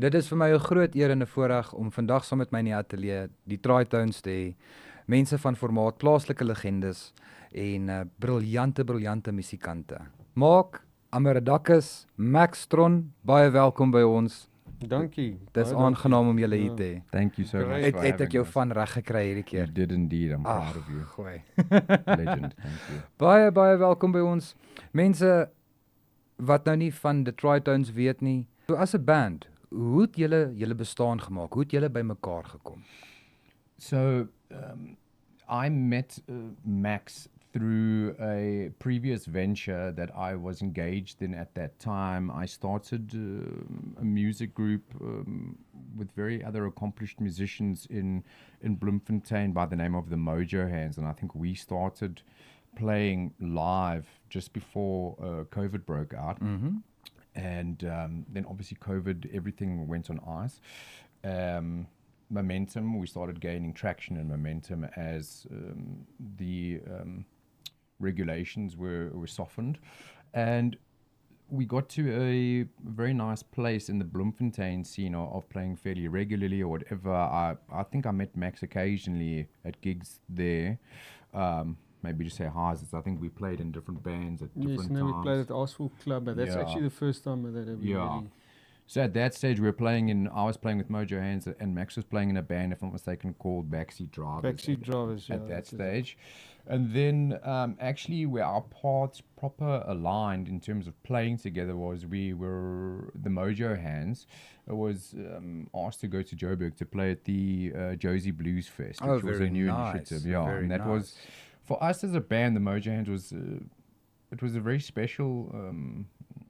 Dit is vir my 'n groot eer en 'n voorreg om vandag saam met my in die ateljee die Tritones te hê. Mense van formaat, plaaslike legendes en briljante musikante. Maak, Amiradakis, Maxtron, baie welkom by ons. Dankie. Dis aangenaam om julle hier te hê. Thank you so much Great. for Het having ek jou us. van reg gekry hierdie You keer. did indeed, I'm proud of you. Goeie. Legend, thank you. Baie welkom by ons. Mense wat nou nie van die Tritones weet nie. So as 'n band, hoe het julle bestaan gemaak? Hoe het julle bymekaar gekom? So, I met Max through a previous venture that I was engaged in at that time. I started a music group with very other accomplished musicians in Bloemfontein by the name of the Mojo Hands, and I think we started playing live just before COVID broke out. And then obviously COVID, everything went on ice. Momentum, we started gaining traction and momentum as the regulations were softened. And we got to a very nice place in the Bloemfontein scene of playing fairly regularly or whatever. I think I met Max occasionally at gigs there. Maybe just say highs. I think we played in different bands at different Yes, times. we played at Asphalt Club, but that's Yeah. actually the first time that I've Yeah. So at that stage, I was playing with Mojo Hands, and Max was playing in a band, if I'm not mistaken, called Backseat Drivers. Backseat Drivers, yeah. At that that's it. stage. And then actually where our paths proper aligned in terms of playing together was we were, the Mojo Hands was asked to go to Joburg to play at the Josie Blues Fest, Oh, which was very a new nice, initiative. Yeah, very and that was, nice. for us as a band, the Mojo Hands was, it was a very special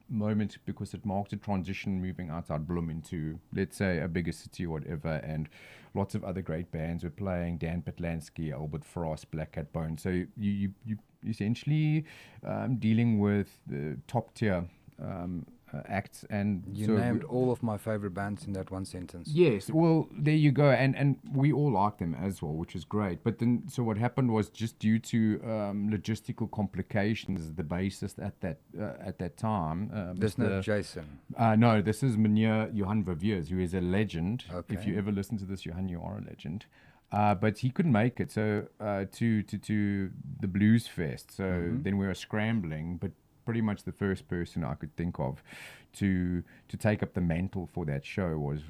moment because it marked a transition moving outside Bloem into, let's say, a bigger city or whatever, and lots of other great bands were playing, Dan Patlansky, Albert Frost, Black Cat Bone. So you essentially dealing with the top tier acts, and You so named all of my favorite bands in that one sentence. yes, well, there you go, and we all like them as well, which is great. But then, so what happened was just due to logistical complications, the bassist at that time. There's no Jason. No, this is Meneer Johan Verveers, who is a legend. Okay. If you ever listen to this, Johan, you are a legend. But he couldn't make it, so to the Blues Fest. So then we were scrambling, but pretty much the first person I could think of to take up the mantle for that show was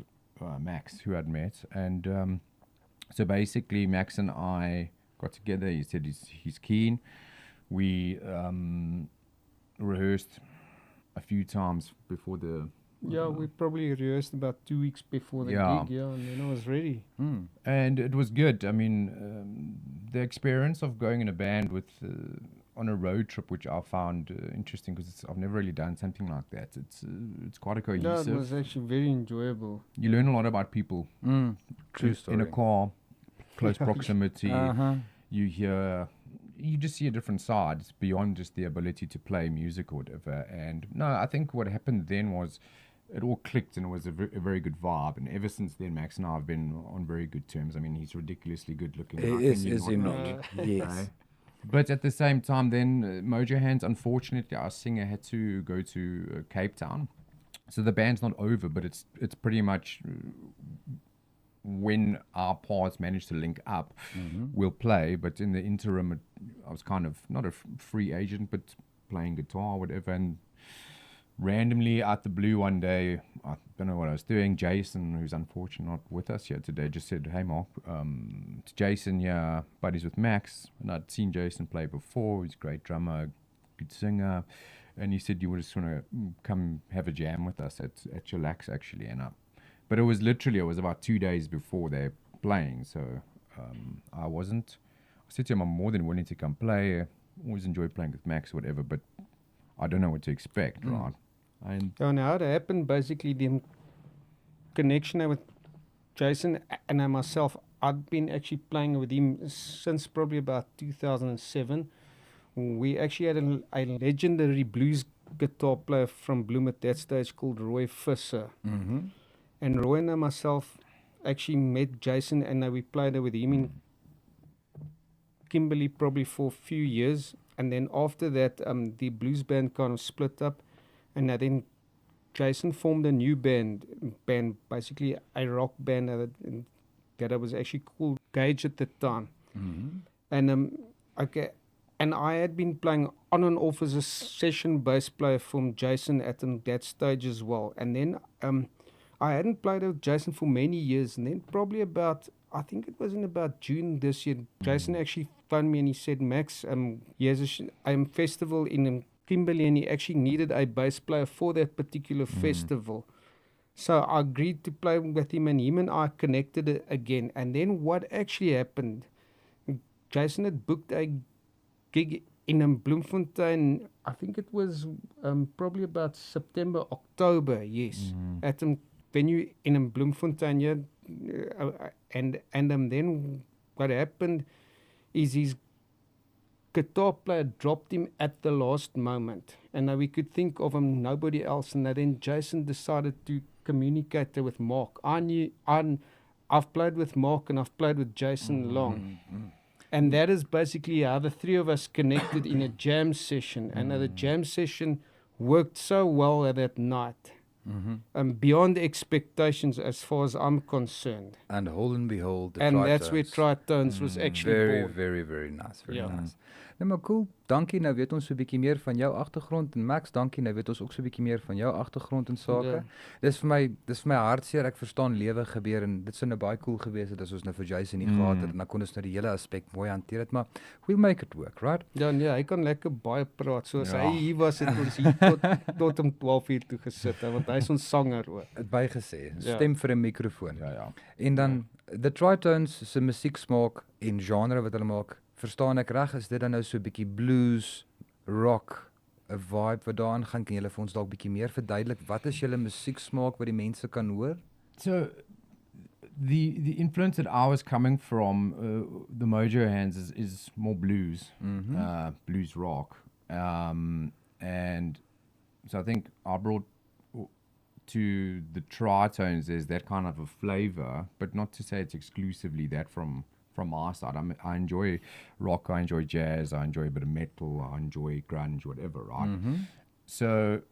Max, who I'd met. And so basically Max and I got together. He said he's keen. We rehearsed a few times before the... Yeah, we probably rehearsed about 2 weeks before the Yeah. gig, and then I was ready. And it was good. I mean, the experience of going in a band with on a road trip, which I found interesting because I've never really done something like that. It's quite a Yeah, cohesive. it was actually very enjoyable. You learn a lot about people. True story. In a car, close proximity. Uh-huh. You just see a different side. It's beyond just the ability to play music or whatever. And no, I think what happened then was it all clicked and it was a very good vibe. And ever since then, Max and I have been on very good terms. I mean, he's ridiculously good looking. He I is, think is he not? Okay. Yes. But at the same time, then Mojo Hands, unfortunately, our singer had to go to Cape Town. So the band's not over, but it's pretty much when our paths manage to link up, we'll play. But in the interim, I was kind of not a free agent, but playing guitar, whatever. And randomly out the blue one day, I don't know what I was doing. Jason, who's unfortunately not with us here today, just said, "Hey Mark, to Jason, yeah, buddies with Max." And I'd seen Jason play before. He's a great drummer, good singer. And he said, "You just want to come have a jam with us at Chillax, actually." And but it was about 2 days before they're playing. So I said to him, I'm more than willing to come play. I always enjoy playing with Max or whatever, but I don't know what to expect, right? And So now it happened, basically, the connection with Jason and I myself, I'd been actually playing with him since probably about 2007. We actually had a legendary blues guitar player from Bloem at that stage called Roy Visser. And Roy and I myself actually met Jason, and we played with him in Kimberley probably for a few years. And then after that, the blues band kind of split up, and then Jason formed a new band, basically a rock band that was actually called Gage at the time. And okay, and I had been playing on and off as a session bass player from Jason at that stage as well. And then I hadn't played with Jason for many years, and then probably I think it was in about June this year, Jason actually phoned me and he said, Max, here's a festival in Kimberley, and he actually needed a bass player for that particular festival. So I agreed to play with him, and I connected again. And then what actually happened, Jason had booked a gig in Bloemfontein, I think it was probably about September, October, yes, at a venue in Bloemfontein, yeah. And then what happened is his guitar player dropped him at the last moment, and we could think of him nobody else. And then Jason decided to communicate with Mark. I've played with Mark and I've played with Jason long, and that is basically how the three of us connected in a jam session. And the jam session worked so well that night. Beyond expectations as far as I'm concerned. And hold and behold, the and Tritones. That's where Tritones was actually very, born. very, very nice. Very Ja. nice. Nou maar cool, dankie. Nou weet ons so 'n bietjie meer van jou agtergrond, en Max, dankie. Nou weet ons ook so 'n bietjie meer van jou agtergrond en sake. Ja. Dis vir my hartseer. Ek verstaan lewe gebeur, en dit sou nou baie cool gewees het as ons nou vir Jason nie gehad het, en dan kon ons nou die hele aspek mooi hanteer het, maar we'll make it work, right? Ja, nee, hy kan lekker baie praat. So as Ja. hy hier was, het ons hier tot om 12 uur toe gesit, want hy is ons sanger ook. Het bygesê, Ja. stem vir 'n mikrofoon. Ja. En dan the Tritones se musieksmaak en genre wat hulle maak, verstaan ek reg, is dit dan nou so 'n bietjie blues, rock, 'n vibe wat daarin gaan? Kan julle vir ons dalk bietjie meer verduidelik? Wat is julle musieksmaak wat die mense kan hoor? So the influence that I was coming from, the Mojo Hands is more blues, blues rock, and so I think I brought to the Tritones there's that kind of a flavor, but not to say it's exclusively that from my side. I enjoy rock, I enjoy jazz, I enjoy a bit of metal, I enjoy grunge, whatever, right? So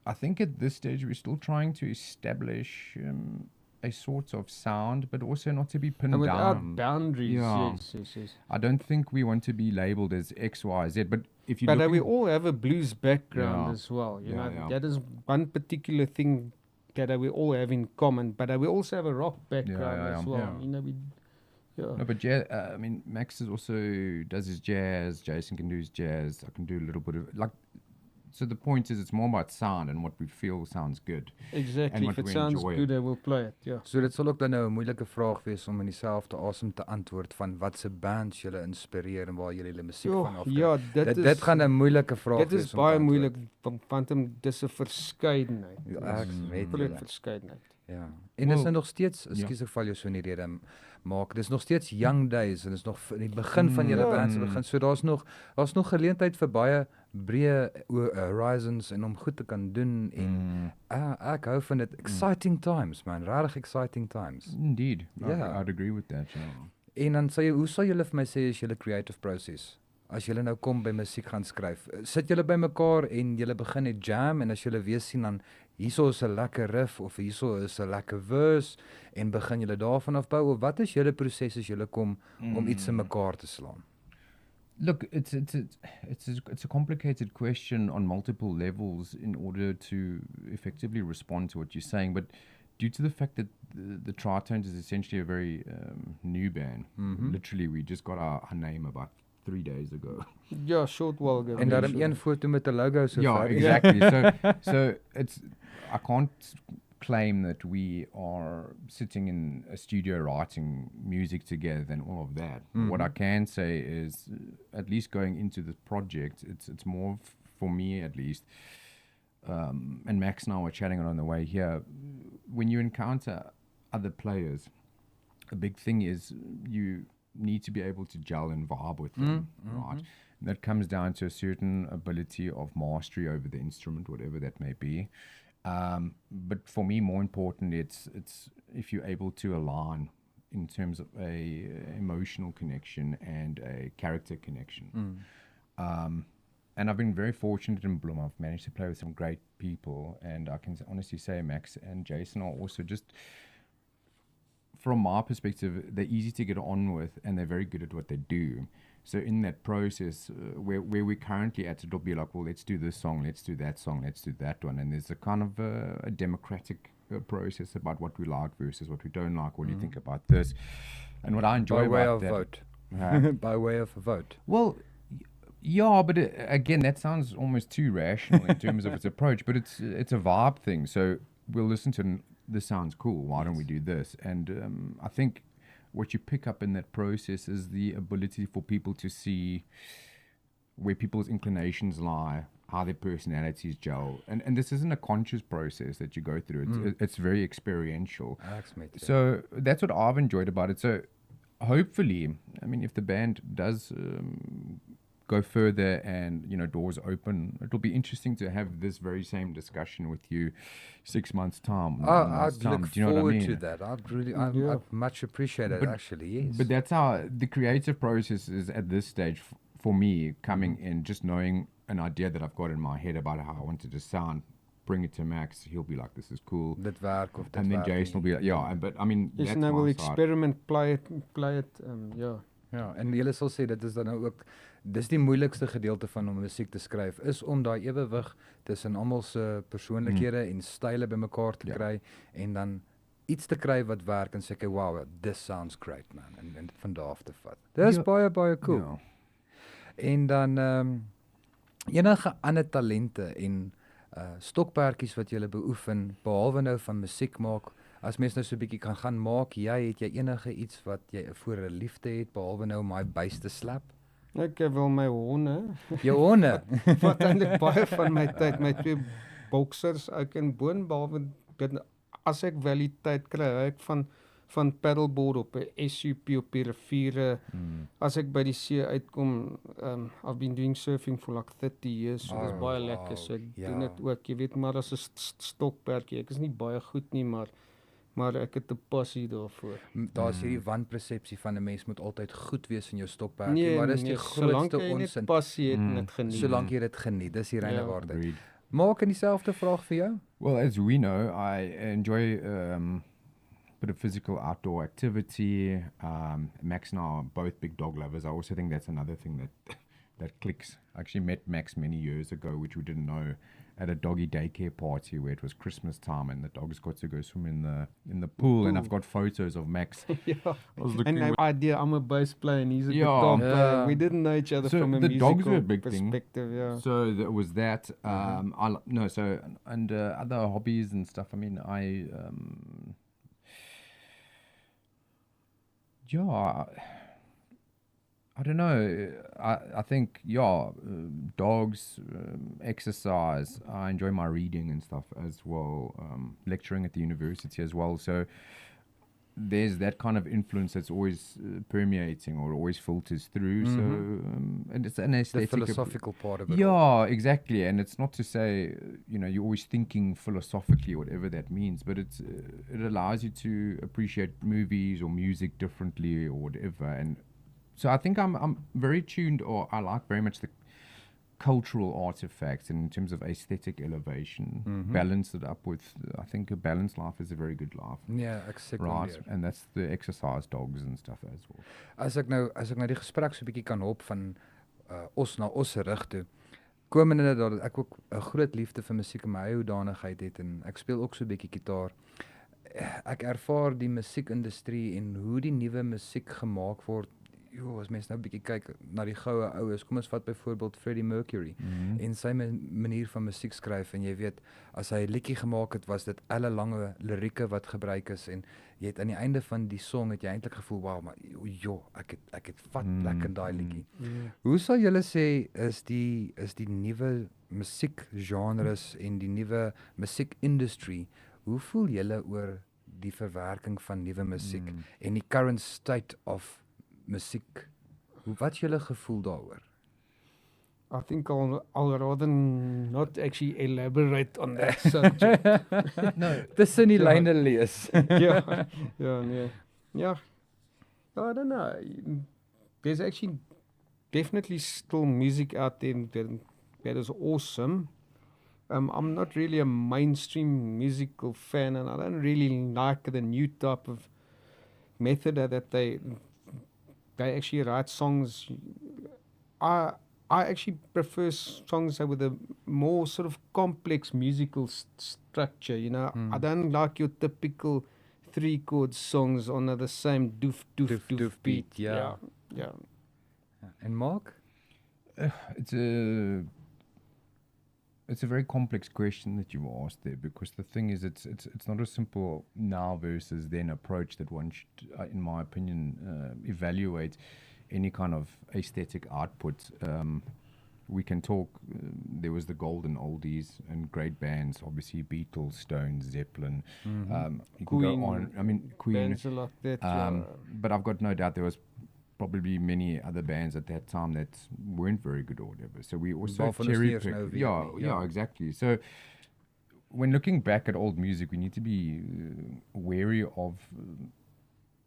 I think at this stage we're still trying to establish a sort of sound, but also not to be pinned And without down. boundaries, Yeah. yes. I don't think we want to be labeled as X, Y, Z, but if you But look we all have a blues background Yeah. as well. You Yeah, know, yeah. that is one particular thing that we all have in common. But we also have a rock background yeah, as yeah. well. Yeah. You know, No, but jazz, I mean, Max is also does his jazz. Jason can do his jazz. I can do a little bit of So the point is, it's more about sound and what we feel sounds good. exactly. And If what it we sounds enjoy. good, I will play it. Yeah. So dit sal ook dan nou 'n moeilike vraag wees om in dieselfde asem te antwoord van wat se bands julle inspireer en waar julle julle musiek van afkry. Ja, dit gaan 'n moeilike vraag wees. Dit is om te baie antwoord. moeilik want dis 'n verskeidenheid. Ja, ek weet Groot julle. verskeidenheid. Ja. En dis Wel, nou nog steeds, ekskuus ek val jou so in die rede maak. Dis nog steeds young days en dis nog in die begin van julle band se begin. So daar's nog geleentheid vir baie breë horizons en om goed te kan doen en ek hou van dit. Exciting times, man. Regtig exciting times. Indeed. Yeah. I'd agree with that. Yeah. En dan hoe sal julle vir my sê is julle creative process? As julle nou kom by musiek gaan skryf, sit julle by mekaar en julle begin net jam, en as julle weer sien dan hierso is 'n lekker riff of hierso is 'n lekker verse en begin julle daarvan af bou, of wat is julle proses as julle kom om iets in mekaar te slaan? Look, it's a complicated question on multiple levels in order to effectively respond to what you're saying, but due to the fact that the Tritones is essentially a very new band, literally we just got our name about 3 days ago. Ja, short while ago. En daarom een foto met 'n logo so Yeah, ver. exactly. So it's, I can't claim that we are sitting in a studio writing music together and all of that. What I can say is, at least going into the project, it's more for me at least. And Max and I were chatting on the way here. When you encounter other players, a big thing is you need to be able to gel and vibe with them, right? And that comes down to a certain ability of mastery over the instrument, whatever that may be. But for me, more important, it's if you're able to align in terms of a emotional connection and a character connection. and I've been very fortunate in Bloem. I've managed to play with some great people, and I can honestly say Max and Jason are also just, from my perspective, they're easy to get on with, and they're very good at what they do. So in that process, where we're currently at, it'll be like, well, let's do this song, let's do that song, let's do that one. And there's a kind of a democratic process about what we like versus what we don't like. What do you think about this? And what I enjoy By way about of that... vote. By way of a vote. Well, yeah, but again, that sounds almost too rational in terms of its approach, but it's a vibe thing. So we'll listen to, this sounds cool, why don't we do this? And I think what you pick up in that process is the ability for people to see where people's inclinations lie, how their personalities gel. And this isn't a conscious process that you go through. It's very experiential. So that's what I've enjoyed about it. So hopefully, I mean, if the band does go further and, you know, doors open, it'll be interesting to have this very same discussion with you 6 months' time. I'd look Do you know what I forward mean? to that. I'd much appreciate it, actually, yes. But that's how the creative process is at this stage for me, coming in, just knowing an idea that I've got in my head about how I want it to sound, bring it to Max, he'll be like, this is cool. Dit werk of dit And then werk Jason will nie. be like, yeah, but I mean, Yes, that's and I my will side. experiment, play it, yeah. Ja, en julle sal sê dit is dan nou ook, dis die moeilikste gedeelte van om musiek te skryf, is om daai ewewig tussen almal se persoonlikhede en style bymekaar te kry en dan iets te kry wat werk en sê ek, wow, this sounds great man, en dit van daar af te vat. Dis baie cool. Ja. En dan enige ander talente en stokperdjies wat jy beoefen, behalwe nou van musiek maak. As mens nou so 'n bietjie kan gaan maak, het jy enige iets wat jy voor 'n liefde het, behalwe nou om my buis te slap? Ek wil my honde, Jou honde. wat eintlik baie van my tyd, my 2 boksers, ek en boon, behalwe dit, as ek wel die tyd kry, hou ek van paddleboard op 'n SUP op die riviere. As ek by die see uitkom, I've been doing surfing for like 30 years, so dis baie lekker, so ek doen dit ook, jy weet, maar as 'n stokperdjie, ek is nie baie goed nie, maar ek het 'n passie daarvoor. Daar's hierdie wanpersepsie van 'n mens moet altyd goed wees in jou stokperdjie, maar dis die solank grootste jy net onsin. passie het en dit geniet. Solank jy dit geniet, dis die reine Ja. waarheid. Agreed. Maak en dieselfde vraag vir jou? Well, as we know, I enjoy bit of physical outdoor activity. Max and I are both big dog lovers. I also think that's another thing that clicks. I actually met Max many years ago, which we didn't know, at a doggy daycare party where it was Christmas time and the dogs got to go swim in the pool. And I've got photos of Max. Yeah. I was looking And the idea, I'm a bass player and he's a good Yeah. dog player. Yeah. We didn't know each other So from a the dogs musical were a big thing. perspective. Yeah. So there was that. And other hobbies and stuff. I mean, I don't know. I think, dogs, exercise. I enjoy my reading and stuff as well. Lecturing at the university as well. So there's that kind of influence that's always permeating or always filters through. So and it's an The aesthetic. philosophical part of it. Yeah, exactly. And it's not to say, you're always thinking philosophically, whatever that means, but it allows you to appreciate movies or music differently or whatever. And so I think I'm very tuned, or I like very much the cultural artifacts in terms of aesthetic elevation, balance it up with, I think a balanced life is a very good life. Ja, ek sekondeer. Right, and that's the exercise dogs and stuff as well. As ek nou die gesprek so 'n bietjie kan hop van ons na ons rig toe. Komende dat ek ook 'n groot liefde vir musiek in my eie hoedanigheid het en ek speel ook so 'n bietjie gitaar. Ek ervaar die musiekindustrie en hoe die nuwe musiek gemaak word. As mens nou 'n bietjie kyk na die goue oues, kom ons vat byvoorbeeld Freddie Mercury en sy manier van musiek skryf en jy weet, as hy 'n liedjie gemaak het, was dit ellelange lirieke wat gebruik is en jy het aan die einde van die song het jy eintlik gevoel, wow, maar ek het vat lekker daai liedjie. Hoe sal julle sê is die nuwe musiekgenres en die nuwe musiekindustrie, hoe voel julle oor die verwerking van nuwe musiek en die current state of musiek? Wat julle gevoel daaroor? I think I'll rather not actually elaborate on that subject. Tussen die lyne lees. Yeah. I don't know. There's actually definitely still music out there that that is awesome. I'm not really a mainstream musical fan, and I don't really like the new type of method that they actually write songs. I actually prefer songs with a more sort of complex musical structure. You know, I don't like your typical 3-chord songs on the same doof doof Doof, doof, doof beat. beat, yeah. Yeah. En Mark? It's a very complex question that you asked there, because the thing is, it's not a simple now versus then approach that one should, in my opinion, evaluate any kind of aesthetic output. We can talk. There was the golden oldies and great bands, obviously Beatles, Stones, Zeppelin. You can Queen, go on. I mean, Queen. Bands like that. But I've got no doubt there was probably many other bands at that time that weren't very good or whatever. So we also cherry pick. Yeah, exactly. So when looking back at old music, we need to be wary of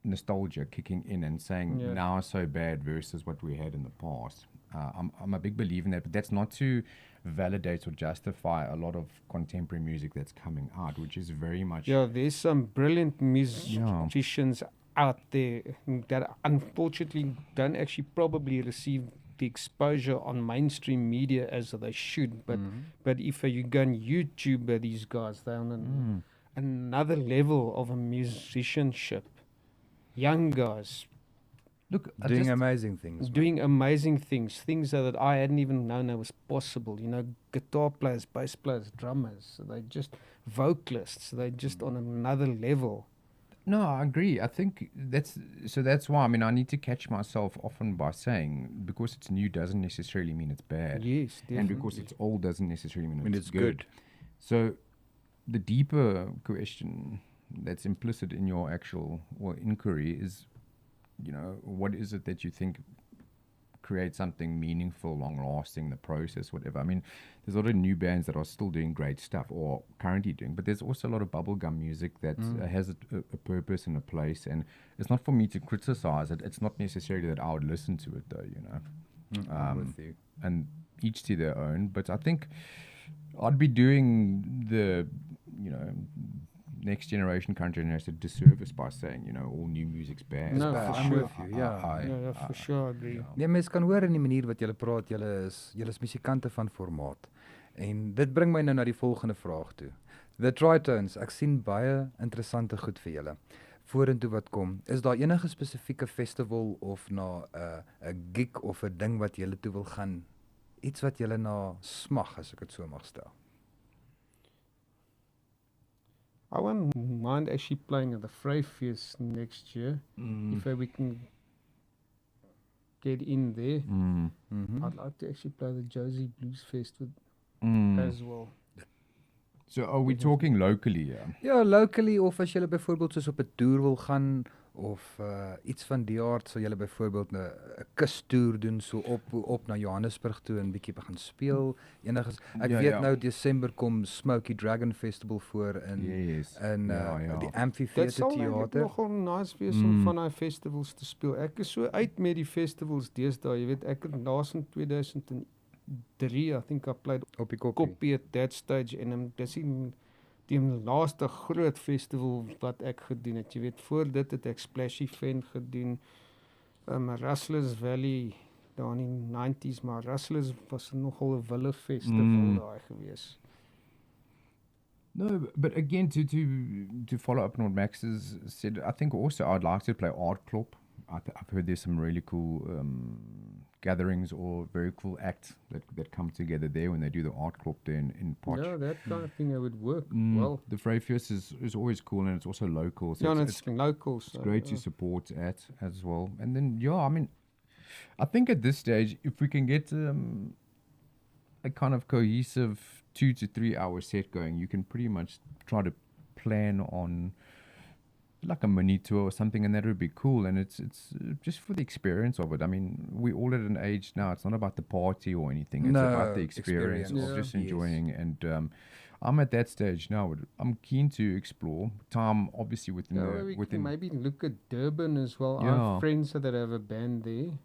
nostalgia kicking in and saying now so bad versus what we had in the past. I'm a big believer in that, but that's not to validate or justify a lot of contemporary music that's coming out, which is very much... Yeah, there's some brilliant musicians out there that unfortunately don't actually probably receive the exposure on mainstream media as they should. But if you go on YouTube, these guys, they're on another level of a musicianship. Young guys. Look, Doing amazing things. Doing amazing things. Things that I hadn't even known that was possible. You know, guitar players, bass players, drummers. They're just vocalists. They're just on another level. No, I agree. I think that's why, I mean, I need to catch myself often by saying, because it's new doesn't necessarily mean it's bad. Yes, definitely. And because it's old doesn't necessarily mean it's good. So the deeper question that's implicit in your actual inquiry is, you know, what is it that you think creates something meaningful, long-lasting, the process, whatever. I mean, there's a lot of new bands that are still doing great stuff or currently doing, but there's also a lot of bubblegum music that has a purpose and a place, and it's not for me to criticize it. It's not necessarily that I would listen to it, though, you know. I'm with you. And each to their own, but I think I'd be doing the, you know, next generation, current generation a disservice by saying, you know, all new music's bad. No, bad. for I'm sure. with you, yeah. For sure, I agree. Ja, mens kan hoor in die manier wat julle praat, julle is musikante van formaat. En dit bring my nou na die volgende vraag toe. The Tritones, ek sien baie interessante goed vir julle. Vorentoe wat kom, is daar enige spesifieke festival of na 'n gig of 'n ding wat julle toe wil gaan? Iets wat julle na smag, as ek dit so mag stel. I wouldn't mind actually playing at the Freyfeest next year, if we can get in there. I'd like to actually play the Josie Blues Fest as well. So are we talking locally? Yeah. Ja, locally, of as julle byvoorbeeld soos op 'n toer wil gaan, of iets van die aard, sou julle byvoorbeeld 'n kustoer doen, so op na Johannesburg toe en bietjie begin speel. Ek weet nou Desember kom Smoky Dragon Festival voor in die Amphitheatre Dit sal Theater. nogal nice wees om van daai festivals te speel. Ek is so uit met die festivals deesdae, jy weet, ek het laas in 2003, I think I played Op die koppie at that stage, en dis die laaste groot festival wat ek gedoen het. Jy weet, voor dit het ek Splashy Fen gedoen, Rustlers Valley daar in die 90s, maar Rustlers was nogal 'n wille festival daar gewees. No, but again, to follow up on what Max has said, I think also I'd like to play Art Club. I've heard there's some really cool gatherings or very cool acts that come together there when they do the Art Club there in Potch. Yeah, that kind of thing would work well. The Freyfeest is always cool, and it's also local. So Yeah, it's local. It's great to support at as well. And then, I mean, I think at this stage, if we can get a kind of cohesive 2 to 3 hour set going, you can pretty much try to plan on like a mini tour or something, and that would be cool. And it's just for the experience of it. I mean, we're all at an age now, it's not about the party or anything. It's about the experience of just enjoying. Yes. And I'm at that stage now. I'm keen to explore. Time, obviously, within maybe look at Durban as well. I have friends that have a band there.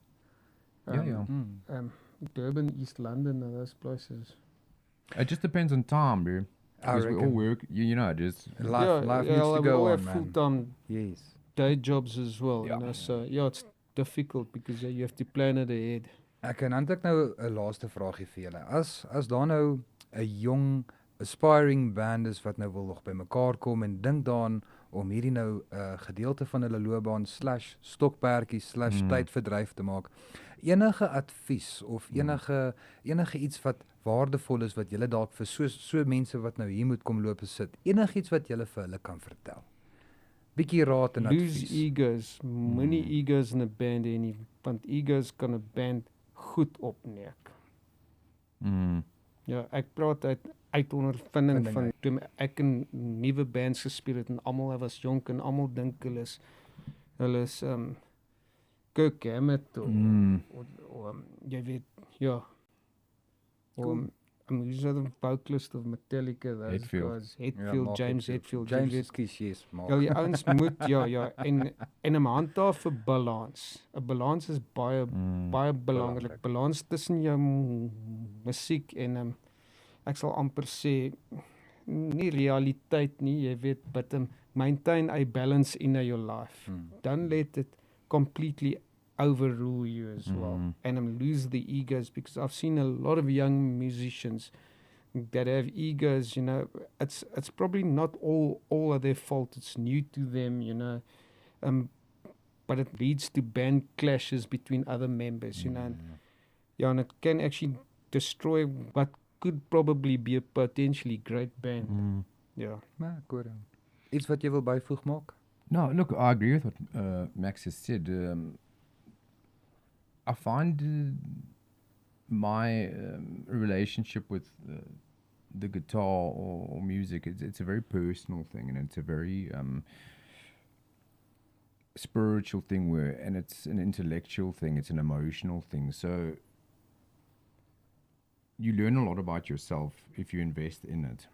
Durban, East London, and those places. It just depends on time, bro. I Because we all reckon. work, you know, just Life needs to we go all on, have man. full-time Yes. day jobs as well, Yeah. you know, so it's difficult because you have to plan it ahead. En dan het ek nou 'n laaste vraagie vir julle. As daar nou 'n jong aspiring band is wat nou wil nog bymekaar kom en dink daaraan om hierdie nou 'n gedeelte van hulle loopbaan /stokperdjies /tydverdryf te maak. Enige advies of enige iets wat waardevol is wat julle dalk vir so mense wat nou hier moet kom loop sit. Enigiets wat julle vir hulle kan vertel. Bietjie raad en Lose advies. egos, moenie egos in 'n band hê nie, want egos kan 'n band goed opneek. Ja, ek praat uit ondervinding van toe ek in nuwe bands gespeel het en almal was jonk en almal dink hulle is Kirk Hammett of jy weet, ja. Who's the vocalist of Metallica? Those Hetfield. guys, Hetfield, James Hetfield. James Hetfield, yes, maar. Ja, die ouens moet en 'n handhaaf vir balans. 'n Balans is baie belangrik. Balans tussen jou musiek en ek sal amper sê nie realiteit nie, jy weet, but maintain a balance in your life. Don't let it completely overrule you as well and lose the egos, because I've seen a lot of young musicians that have egos, you know. It's probably not all of their fault. It's new to them, you know. But it leads to band clashes between other members, you know. And it can actually destroy what could probably be a potentially great band. Yeah. Maar goed. Iets wat jy wil byvoeg maak? No, look, I agree with what Max has said. I find my relationship with the guitar or music, it's a very personal thing, and it's a very spiritual thing, and it's an intellectual thing, it's an emotional thing. So you learn a lot about yourself if you invest in it,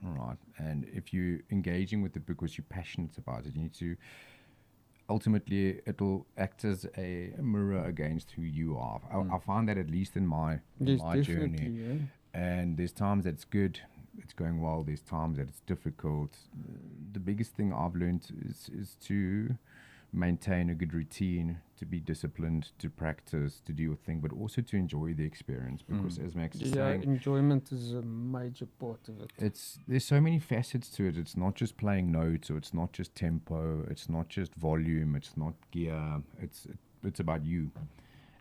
all right? And if you're engaging with it because you're passionate about it, you need to... Ultimately, it'll act as a mirror against who you are. I find that, at least in my journey. Yeah. And there's times that it's good, it's going well. There's times that it's difficult. The biggest thing I've learned is to maintain a good routine, to be disciplined, to practice, to do your thing, but also to enjoy the experience, because as Max is saying, enjoyment is a major part of it. There's so many facets to it. It's not just playing notes, or it's not just tempo, it's not just volume, it's not gear, it's about you.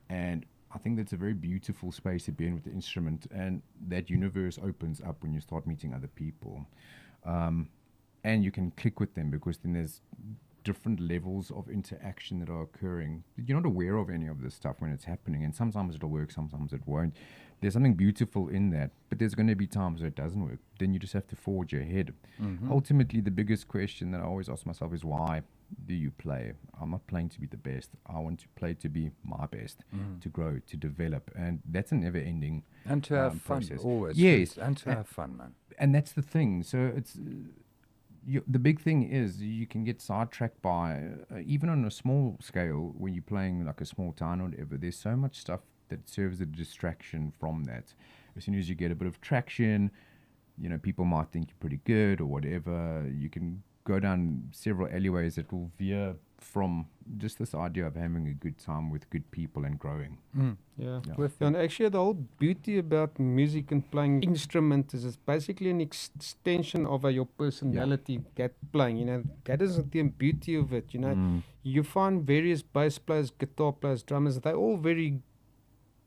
And I think that's a very beautiful space to be in with the instrument, and that universe opens up when you start meeting other people. And you can click with them, because then there's different levels of interaction that are occurring. You're not aware of any of this stuff when it's happening, and sometimes it'll work, sometimes it won't. There's something beautiful in that, but there's going to be times where it doesn't work. Then you just have to forge ahead. Ultimately, the biggest question that I always ask myself is, why do you play? I'm not playing to be the best. I want to play to be my best, to grow, to develop, and that's a never-ending And to have fun, process. always. Yes. And to have fun, man. And that's the thing. So it's... the big thing is you can get sidetracked by, even on a small scale, when you're playing like a small town or whatever, there's so much stuff that serves as a distraction from that. As soon as you get a bit of traction, you know, people might think you're pretty good or whatever. You can go down several alleyways that will veer from just this idea of having a good time with good people and growing. Yeah. With And actually, the whole beauty about music and playing instruments is it's basically an extension of your personality. That playing, you know, that is the beauty of it. You know, you find various bass players, guitar players, drummers. They're all very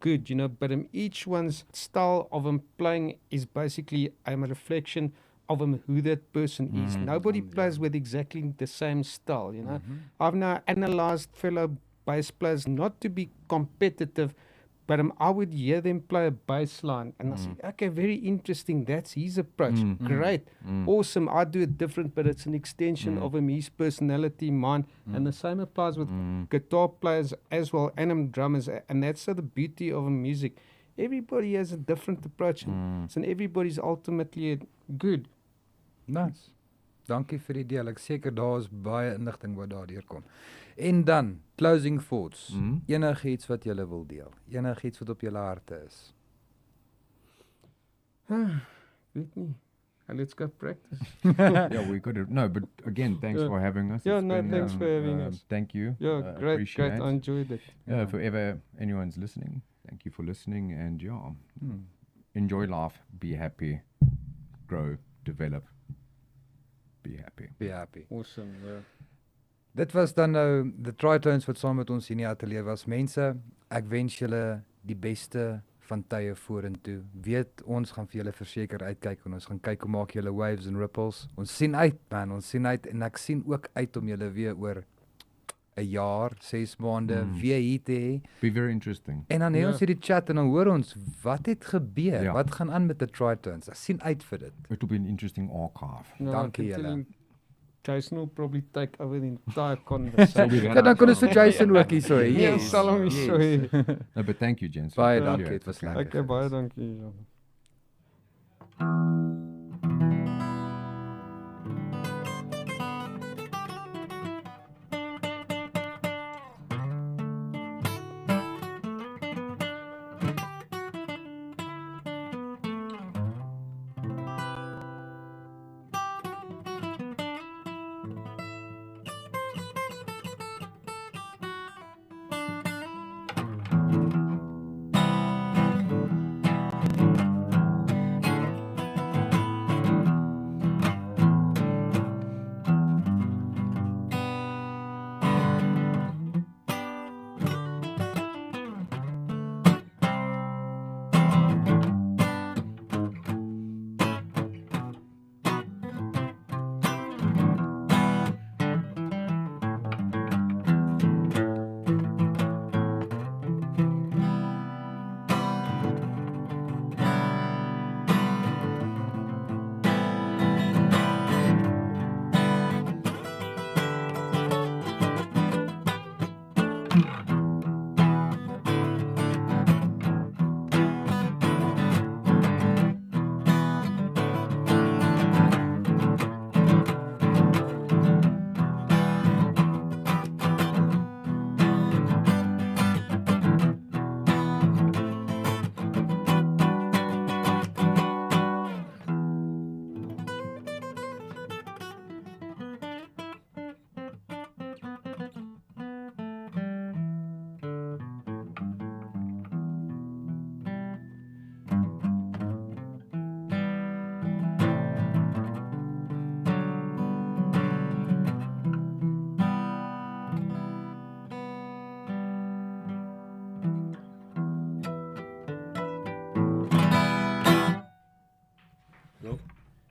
good, you know, but each one's style of playing is basically a reflection of who that person is. Nobody plays with exactly the same style, you know. I've now analyzed fellow bass players, not to be competitive, but I would hear them play a bass line and I say, okay, very interesting, that's his approach. Great, awesome, I do it different, but it's an extension of his personality, mine. And the same applies with guitar players as well, and drummers, and that's the beauty of music. Everybody has a different approach, and everybody's ultimately good. Nice. Dankie vir die deel. Ek seker daar is baie inligting wat daardeur kom. En dan, closing thoughts. Enigiets wat julle wil deel. Enigiets wat op julle harte is. Weet nie. Let's go practice. Yeah, we got it. No, but again, thanks for having us. Yeah, It's no, thanks for having us. Thank you. Yeah, great. Appreciate. I enjoyed it. Yeah, if ever anyone's listening, thank you for listening, and enjoy life, be happy, grow, develop, be happy. Be happy. Awesome, yeah. Dit was dan nou the Tritones wat saam met ons in die ateljee was. Mense, ek wens julle die beste van tye vorentoe. Weet, ons gaan vir julle verseker uitkyk en ons gaan kyk hoe maak julle waves en ripples. Ons sien uit, man, ons sien uit en ek sien ook uit om julle weer oor 'n jaar, 6 maande weer hier te hê. Be very interesting. En dan hê ons hierdie chat en dan hoor ons wat het gebeur, Ja. wat gaan aan met the Tritones. Ek sien uit vir dit. It will be an interesting archive. No, Dankie I can tell julle. you, Jason will probably take over the entire conversation. Ja, dan kon ons vir Jason ook hier so hê. Ja, sal hom hier so hê. No, but thank you, gents. Baie Yeah, dankie, het was lekker. Okay, baie dankie. Ja.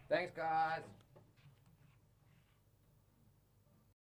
Thanks guys.